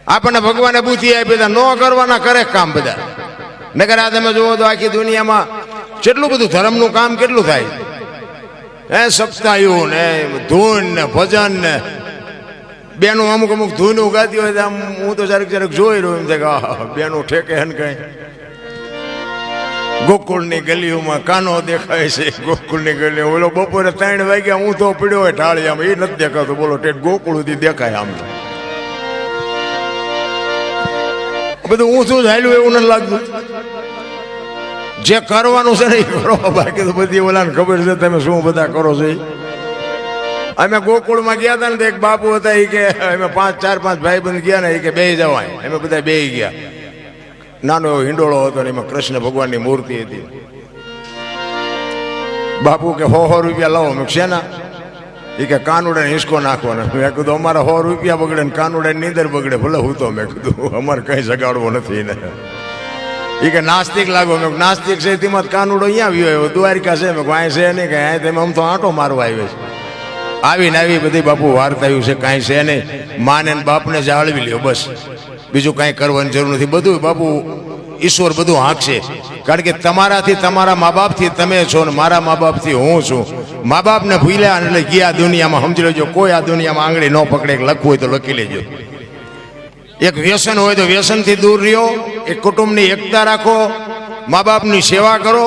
આપણને ભગવાને બુદ્ધિ આપી ન કરવાના કરે કામ બધા. નકર આ તમે જુઓ તો આખી દુનિયામાં કેટલું બધું ધર્મનું કામ કેટલું થાય. સપ્તાહયું ને ધૂન ને ભજન ને બેનું અમુક અમુક ધૂન ઉગાતી હોય આમ હું તો ક્યારેક જોઈ રહ્યો એમ થાય કે બેનું ઠેકે હન કઈ. ગોકુળની ગલીઓમાં કાનો દેખાય છે. ગોકુળની ગલીઓ ઓલો બપોરે 3 વાગ્યા હું તો પડ્યો હોય ઢાળી આમ એ નથી દેખાતો. બોલો ઠેઠ ગોકુળ સુધી દેખાય આમ. બધું ઊંચું જ હાલ્યું એવું નથી લાગતું. જે કરવાનું છે ને એ કરો, બાકી તો બધી ઓલાને ખબર છે તમે શું બધા કરો છો. અમે ગોકુળમાં ગયા હતા ને તો એક બાપુ હતા એ કે અમે 4-5 ભાઈબંધ ગયા ને એ કે બેહી જવાય. અમે બધા બેહી ગયા. નાનો એવો હિંડોળો હતો ને એમાં કૃષ્ણ ભગવાનની મૂર્તિ હતી. બાપુ કે 100 રૂપિયા લાવો. મેં શેના? એ કે કાનુડાને હિંચકો નાખવાનો. મેં કીધું અમારે 100 રૂપિયા બગડે ને કાનુડાની નીંદર બગડે ભલે હું તો. મેં કીધું અમારે કઈ જગાડવો નથી ને. એ કે નાસ્તિક લાગો. મેં નાસ્તિક છે તેમાં કાનુડો અહીંયા આવ્યો દ્વારિકા છે. મેં કાંઈ છે નહીં. કે તમે આમ તો આંટો મારવા આવ્યો છે. આવીને આવી બધી બાપુ વાર્તાયું છે. કાંઈ છે નહીં. માને બાપને જાળવી લ્યો બસ, બીજું કાંઈ કરવાની જરૂર નથી. બધું બાપુ ઈશ્વર બધું હાંકશે. કારણ કે તમારાથી તમારા મા બાપથી તમે છો ને મારા મા બાપથી હું છું. મા બાપને ભૂલ્યા એટલે ગયા દુનિયામાં. સમજી લેજો કોઈ આ દુનિયામાં આંગળી ન પકડે. લખવું હોય તો લખી લેજો. એક વ્યસન હોય તો વ્યસનથી દૂર રહ્યો. એક કુટુંબની એકતા રાખો. મા બાપની સેવા કરો.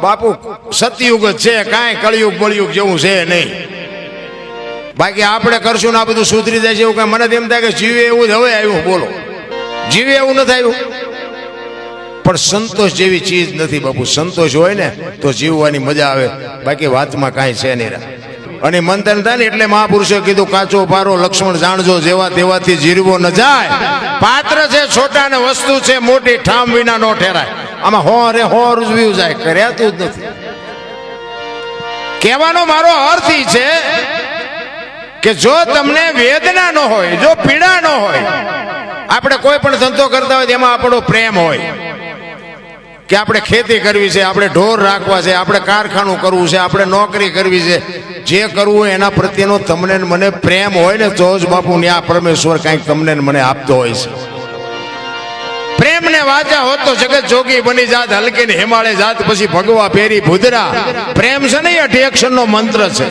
બાપુ સતયુગ જ છે, કાંઈ કળિયુગ બળિયુગ જેવું છે નહીં. બાકી આપણે કરશું ને આ બધું સુધરી જાય છે એવું કાંઈ મને એમ થાય કે જીવે એવું જ હવે આવ્યું. બોલો જીવે એવું નથી આવ્યું. પણ સંતોષ જેવી ચીજ નથી બાપુ. સંતોષ હોય ને તો જીવવાની મજા આવે. બાકી વાતમાં કાંઈ છે નહીં. અને મંથન થાય ને એટલે મહાપુરુષે કીધું કાચો પારો લક્ષ્મણ જાણજો જેવા તેવાથી જીરવો ન જાય. પાત્ર છે છોટા ને વસ્તુ છે મોટી ઠામ વિના નો ઠેરાય. આમાં હો રૂજવ્યું જાય કર્યાતું જ નથી. કહેવાનો મારો અર્થ ઈ છે કે જો તમને વેદના ન હોય, જો પીડા ન હોય, આપણે કોઈ પણ ધંધો કરતા હોય તેમાં આપણો પ્રેમ હોય કે આપણે ખેતી કરવી છે, આપણે ઢોર રાખવા છે, આપણે કારખાનું કરવું છે, આપણે નોકરી કરવી છે, જે કરવું હોય એના પ્રત્યેનો તમને મને પ્રેમ હોય ને તો જ બાપુ ને આ પરમેશ્વર કંઈક તમને મને આપતો હોય છે. પ્રેમ ને વાજા હોત તો જગત જોગી બની જાત, હલકી ને હિમાલય જાત, પછી ભગવા ફેરી ભુદરા. પ્રેમ છે ને એ 8 અક્ષરનો મંત્ર છે.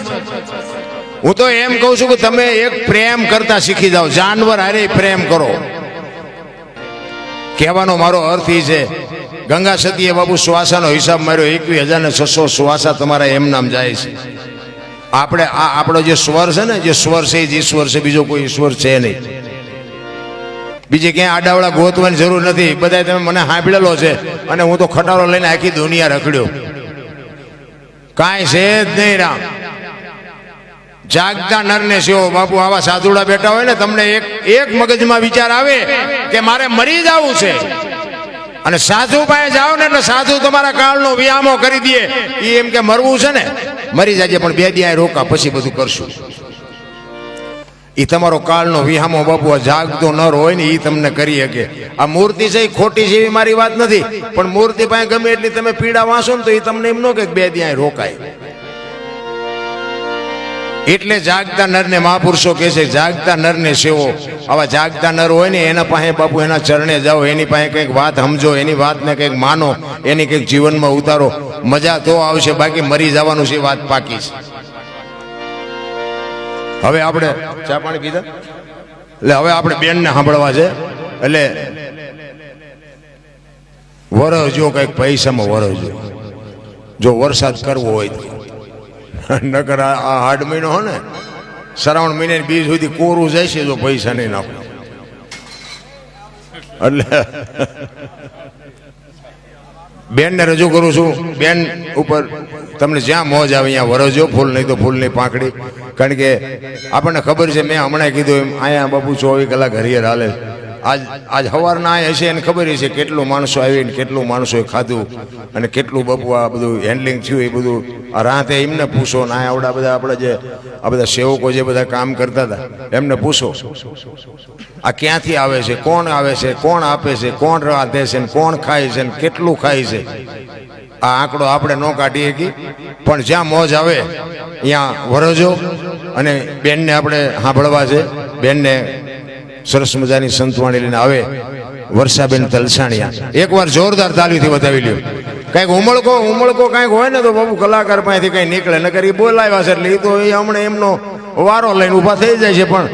હું તો એમ કહું છું કે તમે એક પ્રેમ કરતા શીખી જાઓ. જાનવર હારે પ્રેમ કરો. કહેવાનો મારો અર્થ એ છે ગંગા સતીએ બાબુ શ્વાસાનો હિસાબ માર્યો. 21,600 શ્વાસા તમારા એમ નામ જાય છે. આપણે આ આપણો જે સ્વર છે ને, જે સ્વર છે એ જ ઈશ્વર છે. બીજો કોઈ ઈશ્વર છે નહીં. બીજે ક્યાંય આડાવડા ગોતવાની જરૂર નથી. બધા તમે મને સાંભળેલો છે અને હું તો ખટારો લઈને આખી દુનિયા રખડ્યો. કાંઈ છે જ નહીં રામ. જાગતા નરને સેવો. બાપુ આવા સાધુડા બેઠા હોય ને તમને એક મગજમાં વિચાર આવે કે મારે મરી જવું છે અને સાધુ પાસે જાઓ ને એટલે સાધુ તમારા કાળનો વિયામો કરી દે. એ એમ કે મરવું છે ને મરી જાજે પણ 2 દી રોકા પછી બધું કરશું. એ તમારો કાળનો વિહામો બાપુ આ જાગતો નર હોય ને એ તમને કરી શકે. આ મૂર્તિ છે એ ખોટી છે એવી મારી વાત નથી, પણ મૂર્તિ પાસે ગમે એટલી તમે પીડા વાંચો ને તો એ તમને એમ ન કે 2 દી રોકાય. એટલે જાગતા નરને મહાપુરુષો કહે છે જાગતા નરને સેવો. આવા જાગતા નર હોય ને એના પાસે બાપુ એના ચરણે જાઓ, એની પાસે કંઈક વાત સમજો, એની વાતને કંઈક માનો, એની કંઈક જીવનમાં ઉતારો. મજા તો આવશે, બાકી મરી જવાનું છે વાત પાકી છે. હવે આપણે ચા પાણી પીધા એટલે હવે આપણે બેનને સાંભળવા છે. એટલે વરસજો કંઈક પૈસામાં વરસજો. જો વરસાદ કરવો હોય તો. નકર આ 8 મહિનો હો ને શ્રાવણ મહિને બીજ સુધી કોરું જાય છે જો પૈસા નહીં નાખો. એટલે બેનને રજૂ કરું છું. બેન ઉપર તમને જ્યાં મોજ આવે અહીંયા વરસજો. ફૂલ નહીં તો ફૂલની પાંખડી. કારણ કે આપણને ખબર છે, મેં હમણાં કીધું એમ અહીંયા બાપુ 24 કલાક હરિયર હાલે. આજ સવારના અહીંયા હશે એને ખબર છે કેટલું માણસો આવીને કેટલું માણસોએ ખાધું અને કેટલું બાપુ આ બધું હેન્ડલિંગ થયું. એ બધું આ રાતે એમને પૂછો ને આવડા બધા આપણે જે આ બધા સેવકો જે બધા કામ કરતા હતા એમને પૂછો આ ક્યાંથી આવે છે, કોણ આવે છે, કોણ આપે છે, કોણ રાંધે છે, કોણ ખાય છે, કેટલું ખાય છે. આ આંકડો આપણે ન કાઢી શકીએ, પણ જ્યાં મોજ આવે ત્યાં વરજો. અને બેનને આપણે સાંભળવા છે. બેનને સરસ મજાની સંતવાણી લઈને આવે વર્ષાબેન તલસાણિયા. એકવાર જોરદાર તાલીથી વધાવી લ્યો. કંઈક ઉમળકો કંઈક હોય ને તો બાબુ કલાકાર પાસેથી કંઈ નીકળે, નકર એ બોલાવ્યા છે એટલે એ તો એ હમણાં એમનો વારો લઈને ઊભા થઈ જાય છે. પણ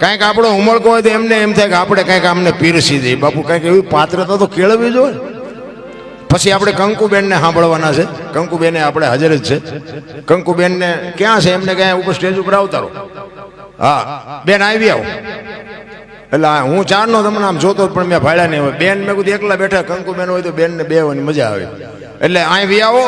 કંઈક આપણો ઉમળકો હોય તો એમને એમ થાય કે આપણે કંઈક અમને પીરસી દઈએ. બાપુ કંઈક એવી પાત્રતા તો કેળવવી જોઈએ. પછી આપણે કંકુબેનને સાંભળવાના છે. કંકુબેને આપણે હાજર જ છે. કંકુબેનને ક્યાં છે એમને ક્યાં ઉપર સ્ટેજ ઉપર આવતા રહો. હા બેન આવી આવો. એટલે હું ચારનો તમને આમ જોતો પણ મેં ભાડ્યા નહીં. બેન મેં કીધું એકલા બેઠા, કંકુબેન હોય તો બેનને બેવાની મજા આવે. એટલે અહીં આવો.